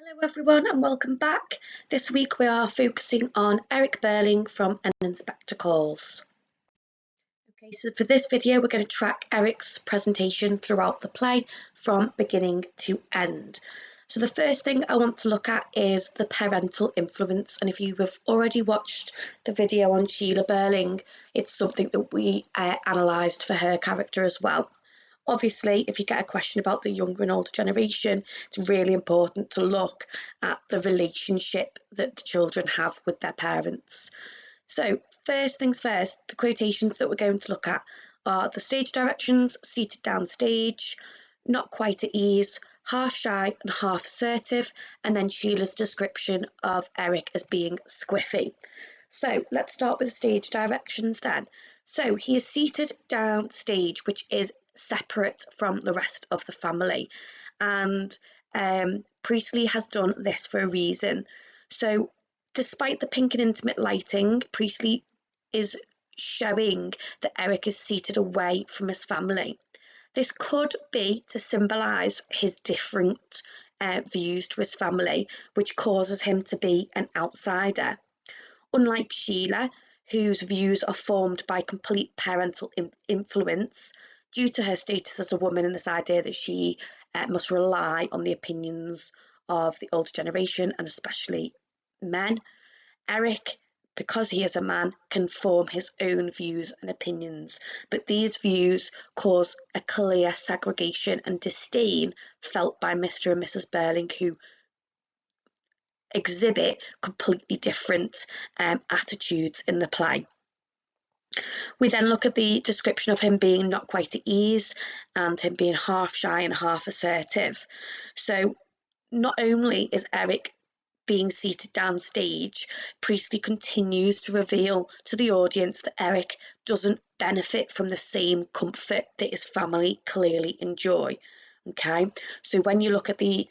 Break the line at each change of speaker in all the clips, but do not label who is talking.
Hello everyone and welcome back. This week we are focusing on Eric Birling from An Inspector Calls. Okay, so for this video we're going to track Eric's presentation throughout the play from beginning to end. So the first thing I want to look at is the parental influence, and if you have already watched the video on Sheila Birling, it's something that we analysed for her character as well. Obviously, if you get a question about the younger and older generation, it's really important to look at the relationship that the children have with their parents. So first things first, the quotations that we're going to look at are the stage directions: seated downstage, not quite at ease, half shy and half assertive, and then Sheila's description of Eric as being squiffy. So let's start with the stage directions then. So he is seated downstage, which is separate from the rest of the family, and Priestley has done this for a reason. So despite the pink and intimate lighting, Priestley is showing that Eric is seated away from his family. This could be to symbolise his different views to his family, which causes him to be an outsider. Unlike Sheila, whose views are formed by complete parental influence, due to her status as a woman and this idea that she must rely on the opinions of the older generation and especially men, Eric, because he is a man, can form his own views and opinions, but these views cause a clear segregation and disdain felt by Mr. and Mrs. Birling, who exhibit completely different attitudes in the play. We then look at the description of him being not quite at ease and him being half shy and half assertive. So not only is Eric being seated downstage, Priestley continues to reveal to the audience that Eric doesn't benefit from the same comfort that his family clearly enjoy. Okay, so when you look at the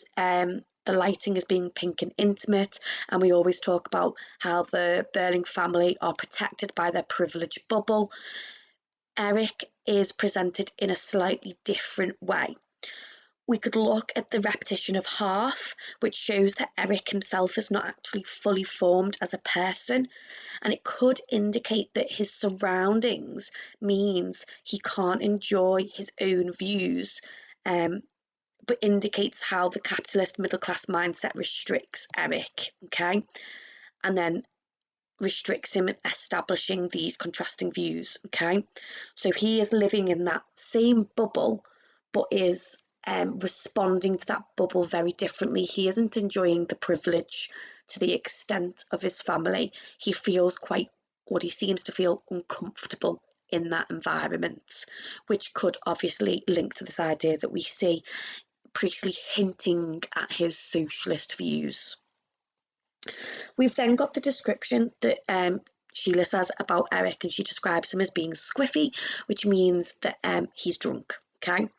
lighting as being pink and intimate, and we always talk about how the Birling family are protected by their privileged bubble, Eric is presented in a slightly different way. We could look at the repetition of half, which shows that Eric himself is not actually fully formed as a person, and it could indicate that his surroundings means he can't enjoy his own views, but indicates how the capitalist middle class mindset restricts Eric, okay, and then restricts him in establishing these contrasting views, okay. So he is living in that same bubble, but is responding to that bubble very differently. He isn't enjoying the privilege to the extent of his family. He feels he seems to feel uncomfortable in that environment, which could obviously link to this idea that we see Priestley hinting at his socialist views. We've then got the description that Sheila says about Eric, and she describes him as being squiffy, which means that he's drunk, okay?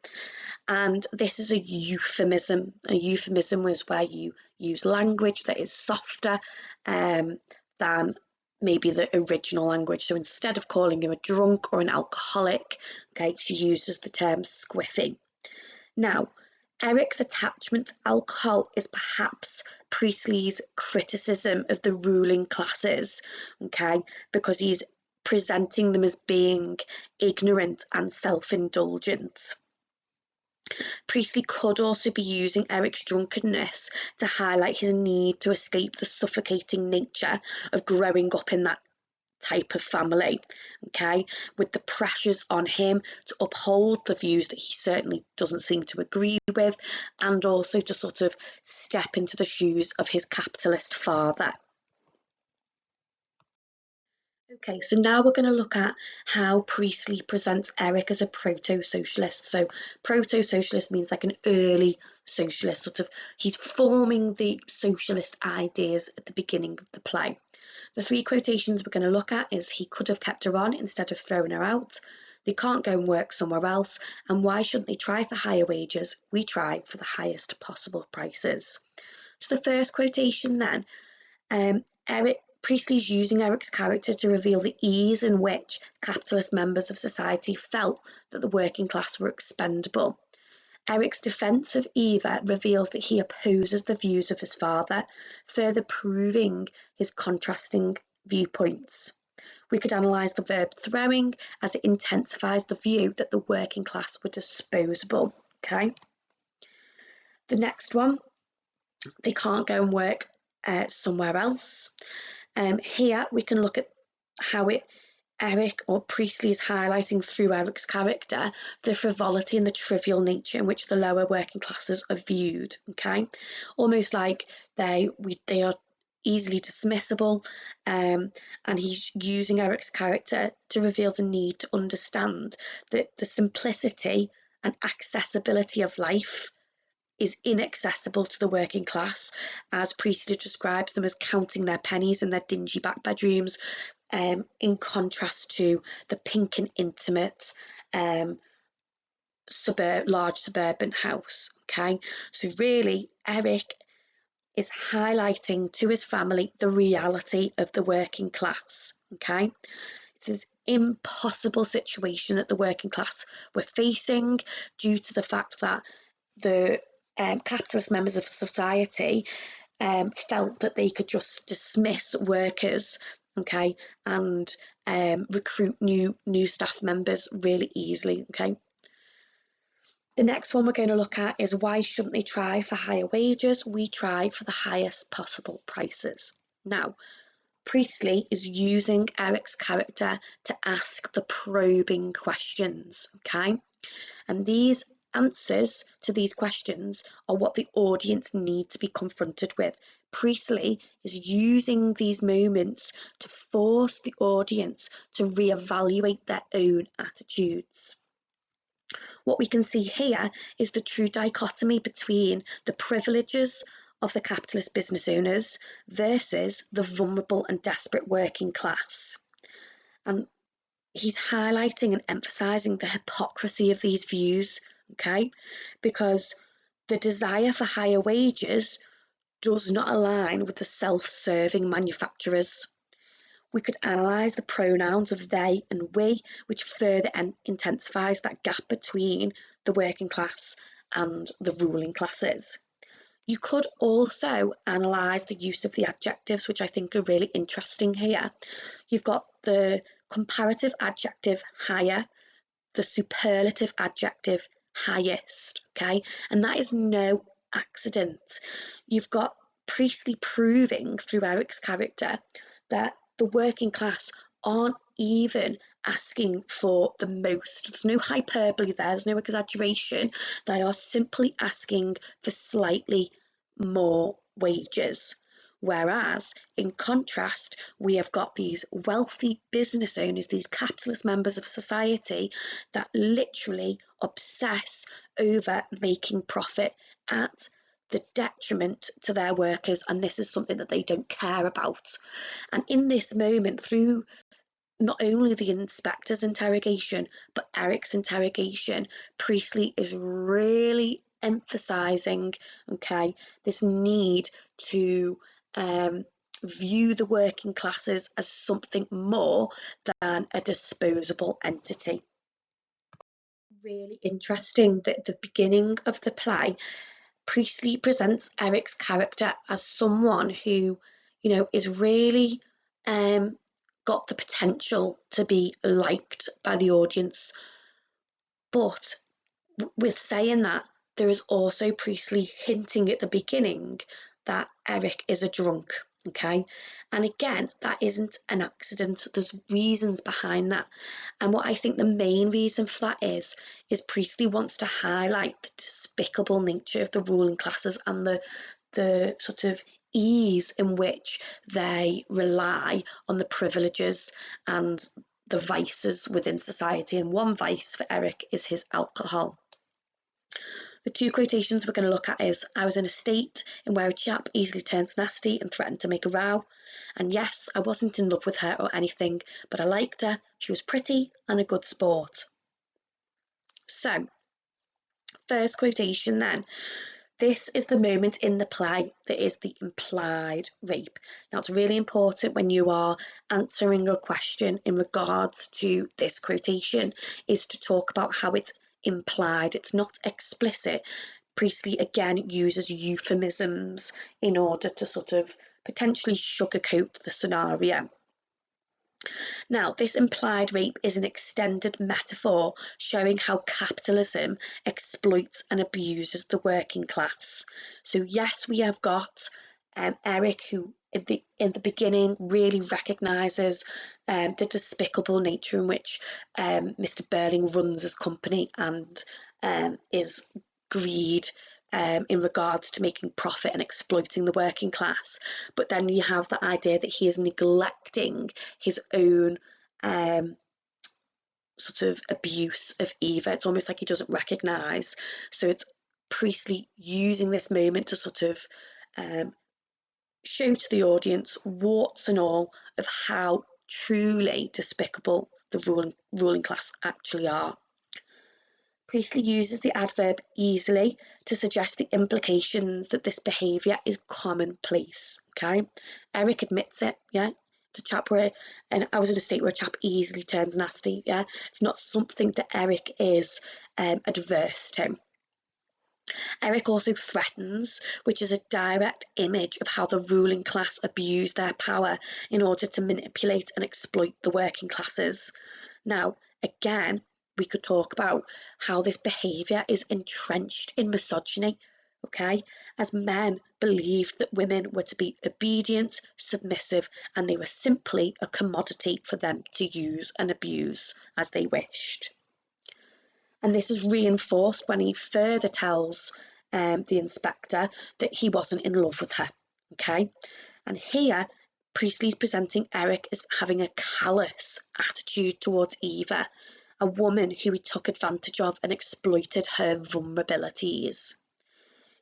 And this is a euphemism. A euphemism is where you use language that is softer than maybe the original language. So instead of calling him a drunk or an alcoholic, okay, she uses the term squiffy. Now, Eric's attachment to alcohol is perhaps Priestley's criticism of the ruling classes, okay, because he's presenting them as being ignorant and self-indulgent. Priestley could also be using Eric's drunkenness to highlight his need to escape the suffocating nature of growing up in that type of family, okay, with the pressures on him to uphold the views that he certainly doesn't seem to agree with, and also to sort of step into the shoes of his capitalist father. Okay, so now we're going to look at how Priestley presents Eric as a proto-socialist. So proto-socialist means like an early socialist, sort of he's forming the socialist ideas at the beginning of the play. The three quotations we're going to look at is: he could have kept her on instead of throwing her out, they can't go and work somewhere else, and why shouldn't they try for higher wages? We try for the highest possible prices. So the first quotation then, Priestley's using Eric's character to reveal the ease in which capitalist members of society felt that the working class were expendable. Eric's defence of Eva reveals that he opposes the views of his father, further proving his contrasting viewpoints. We could analyse the verb throwing as it intensifies the view that the working class were disposable. Okay. The next one, they can't go and work somewhere else. Here we can look at how Eric or Priestley is highlighting through Eric's character the frivolity and the trivial nature in which the lower working classes are viewed. Okay, almost like they are easily dismissible, and he's using Eric's character to reveal the need to understand that the simplicity and accessibility of life is inaccessible to the working class, as Priestley describes them as counting their pennies in their dingy back bedrooms, in contrast to the pink and intimate large suburban house. Okay, so really Eric is highlighting to his family the reality of the working class. Okay, it's this impossible situation that the working class were facing due to the fact that the capitalist members of society felt that they could just dismiss workers, okay, and recruit new staff members really easily. Okay. The next one we're going to look at is why shouldn't they try for higher wages? We try for the highest possible prices. Now, Priestley is using Eric's character to ask the probing questions, okay? And these answers to these questions are what the audience need to be confronted with. Priestley is using these moments to force the audience to reevaluate their own attitudes. What we can see here is the true dichotomy between the privileges of the capitalist business owners versus the vulnerable and desperate working class. And he's highlighting and emphasising the hypocrisy of these views, okay? Because the desire for higher wages does not align with the self-serving manufacturers. We could analyse the pronouns of they and we, which further intensifies that gap between the working class and the ruling classes. You could also analyse the use of the adjectives, which I think are really interesting here. You've got the comparative adjective higher, the superlative adjective highest, okay? And that is no accident. You've got Priestley proving through Eric's character that the working class aren't even asking for the most. There's no hyperbole there, there's no exaggeration. They are simply asking for slightly more wages. Whereas, in contrast, we have got these wealthy business owners, these capitalist members of society that literally obsess over making profit at the detriment to their workers, and this is something that they don't care about. And in this moment, through not only the inspector's interrogation but Eric's interrogation, Priestley is really emphasising, okay, this need to view the working classes as something more than a disposable entity. Really interesting that at the beginning of the play, Priestley presents Eric's character as someone who, you know, is really got the potential to be liked by the audience. But with saying that, there is also Priestley hinting at the beginning that Eric is a drunk, okay? And again, that isn't an accident. There's reasons behind that. And what I think the main reason for that is Priestley wants to highlight the despicable nature of the ruling classes and the sort of ease in which they rely on the privileges and the vices within society. And one vice for Eric is his alcohol. The two quotations we're going to look at is, I was in a state in where a chap easily turns nasty and threatened to make a row. And yes, I wasn't in love with her or anything, but I liked her. She was pretty and a good sport. So, first quotation then. This is the moment in the play that is the implied rape. Now, it's really important when you are answering a question in regards to this quotation is to talk about how it's implied, it's not explicit. Priestley again uses euphemisms in order to sort of potentially sugarcoat the scenario. Now, this implied rape is an extended metaphor showing how capitalism exploits and abuses the working class. So yes, we have got Eric, who in the beginning really recognises the despicable nature in which Mr. Birling runs his company and is greed in regards to making profit and exploiting the working class. But then you have the idea that he is neglecting his own sort of abuse of Eva. It's almost like he doesn't recognise. So it's Priestley using this moment to sort of show to the audience, warts and all, of how truly despicable the ruling class actually are. Priestley uses the adverb easily to suggest the implications that this behaviour is commonplace. Okay, Eric admits it. Yeah, it's a chap where, and I was in a state where a chap easily turns nasty. Yeah, it's not something that Eric is adverse to. Eric also threatens, which is a direct image of how the ruling class abuse their power in order to manipulate and exploit the working classes. Now, again, we could talk about how this behaviour is entrenched in misogyny, okay? As men believed that women were to be obedient, submissive, and they were simply a commodity for them to use and abuse as they wished. And this is reinforced when he further tells the inspector that he wasn't in love with her, okay? And here, Priestley's presenting Eric as having a callous attitude towards Eva, a woman who he took advantage of and exploited her vulnerabilities.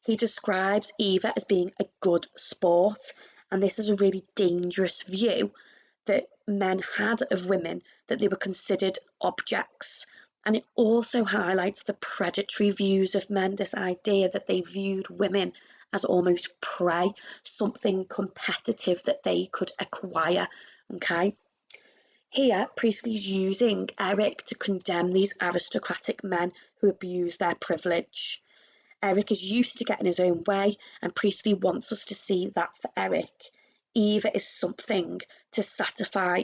He describes Eva as being a good sport, and this is a really dangerous view that men had of women, that they were considered objects. And it also highlights the predatory views of men, this idea that they viewed women as almost prey, something competitive that they could acquire, okay? Here, Priestley's using Eric to condemn these aristocratic men who abuse their privilege. Eric is used to getting his own way, and Priestley wants us to see that for Eric, Eva is something to satisfy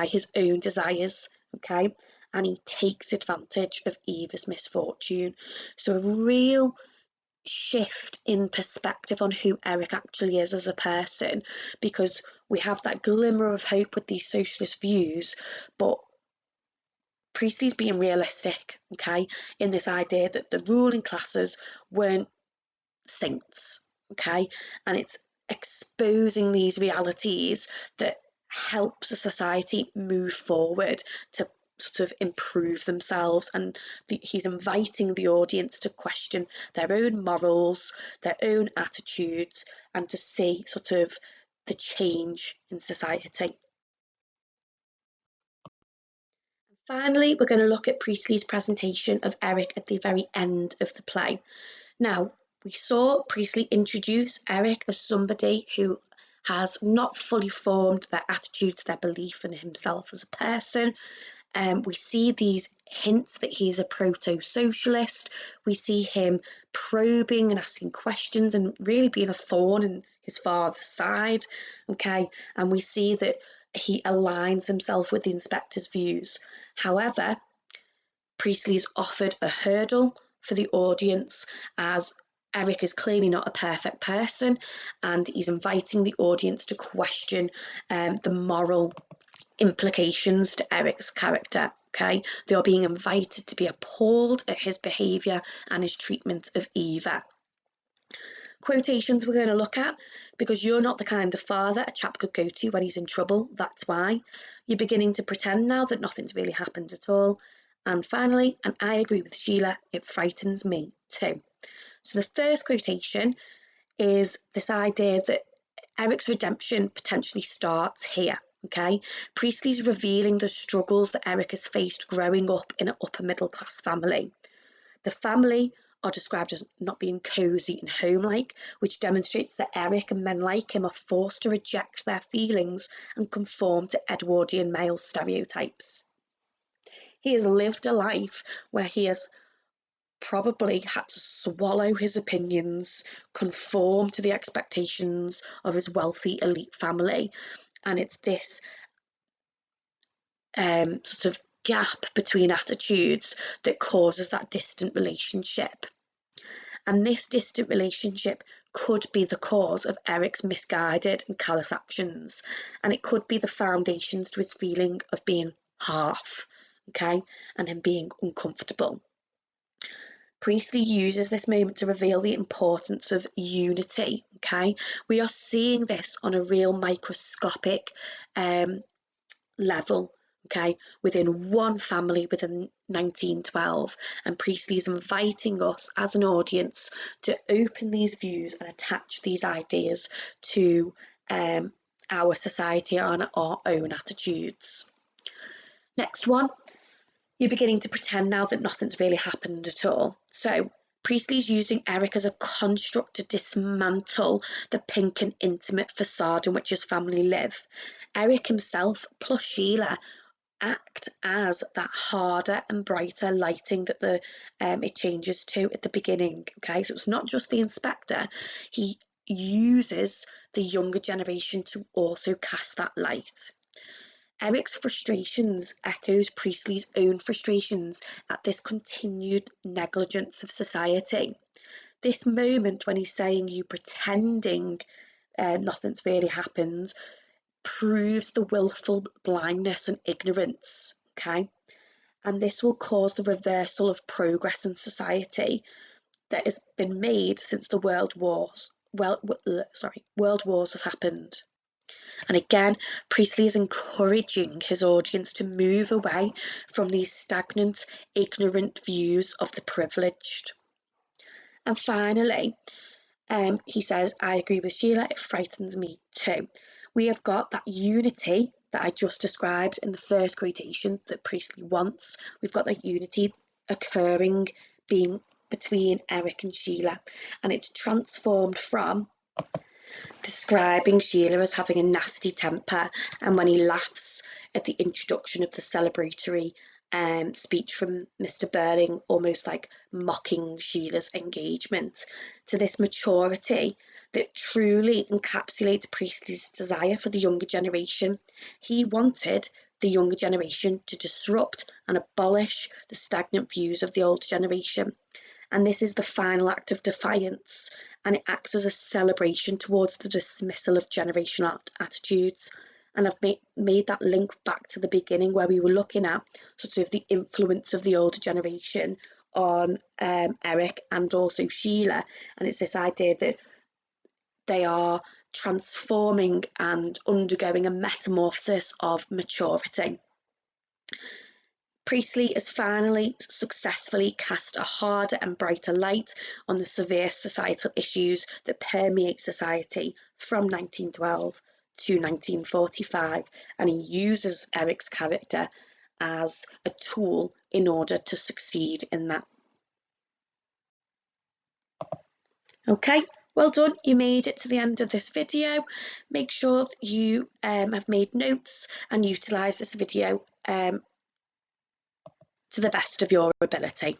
his own desires, okay? And he takes advantage of Eva's misfortune. So a real shift in perspective on who Eric actually is as a person, because we have that glimmer of hope with these socialist views, but Priestley's being realistic, okay, in this idea that the ruling classes weren't saints, okay, and it's exposing these realities that helps a society move forward to sort of improve themselves, and he's inviting the audience to question their own morals, their own attitudes, and to see sort of the change in society. And finally, we're going to look at Priestley's presentation of Eric at the very end of the play. Now, we saw Priestley introduce Eric as somebody who has not fully formed their attitudes, their belief in himself as a person. We see these hints that he is a proto-socialist. We see him probing and asking questions and really being a thorn in his father's side, okay? And we see that he aligns himself with the inspector's views. However, Priestley's offered a hurdle for the audience, as Eric is clearly not a perfect person, and he's inviting the audience to question the moral implications to Eric's character, okay? They are being invited to be appalled at his behaviour and his treatment of Eva. Quotations we're going to look at: because you're not the kind of father a chap could go to when he's in trouble, that's why. You're beginning to pretend now that nothing's really happened at all. And finally, and I agree with Sheila, it frightens me too. So the first quotation is this idea that Eric's redemption potentially starts here. Okay, Priestley's revealing the struggles that Eric has faced growing up in an upper middle class family. The family are described as not being cosy and home-like, which demonstrates that Eric and men like him are forced to reject their feelings and conform to Edwardian male stereotypes. He has lived a life where he has probably had to swallow his opinions, conform to the expectations of his wealthy elite family. And it's this sort of gap between attitudes that causes that distant relationship. And this distant relationship could be the cause of Eric's misguided and callous actions, and it could be the foundations to his feeling of being half, okay, and him being uncomfortable. Priestley uses this moment to reveal the importance of unity, okay? We are seeing this on a real microscopic level, okay, within one family within 1912, and Priestley is inviting us as an audience to open these views and attach these ideas to our society and our own attitudes. Next one. You're beginning to pretend now that nothing's really happened at all. So Priestley's using Eric as a construct to dismantle the pink and intimate facade in which his family live. Eric himself plus Sheila act as that harder and brighter lighting that it changes to at the beginning. Okay, so it's not just the inspector. He uses the younger generation to also cast that light. Eric's frustrations echoes Priestley's own frustrations at this continued negligence of society. This moment when he's saying you pretending nothing's really happened proves the willful blindness and ignorance, okay? And this will cause the reversal of progress in society that has been made since the world wars has happened. And again, Priestley is encouraging his audience to move away from these stagnant, ignorant views of the privileged. And finally, he says, I agree with Sheila, it frightens me too. We have got that unity that I just described in the first quotation that Priestley wants. We've got that unity occurring being between Eric and Sheila, and it's transformed from describing Sheila as having a nasty temper, and when he laughs at the introduction of the celebratory speech from Mr. Birling, almost like mocking Sheila's engagement, to this maturity that truly encapsulates Priestley's desire for the younger generation. He wanted the younger generation to disrupt and abolish the stagnant views of the older generation. And this is the final act of defiance, and it acts as a celebration towards the dismissal of generational attitudes. And I've made that link back to the beginning where we were looking at sort of the influence of the older generation on Eric and also Sheila. And it's this idea that they are transforming and undergoing a metamorphosis of maturity. Priestley has finally successfully cast a harder and brighter light on the severe societal issues that permeate society from 1912 to 1945, and he uses Eric's character as a tool in order to succeed in that. Okay, well done, you made it to the end of this video. Make sure that you have made notes and utilise this video to the best of your ability.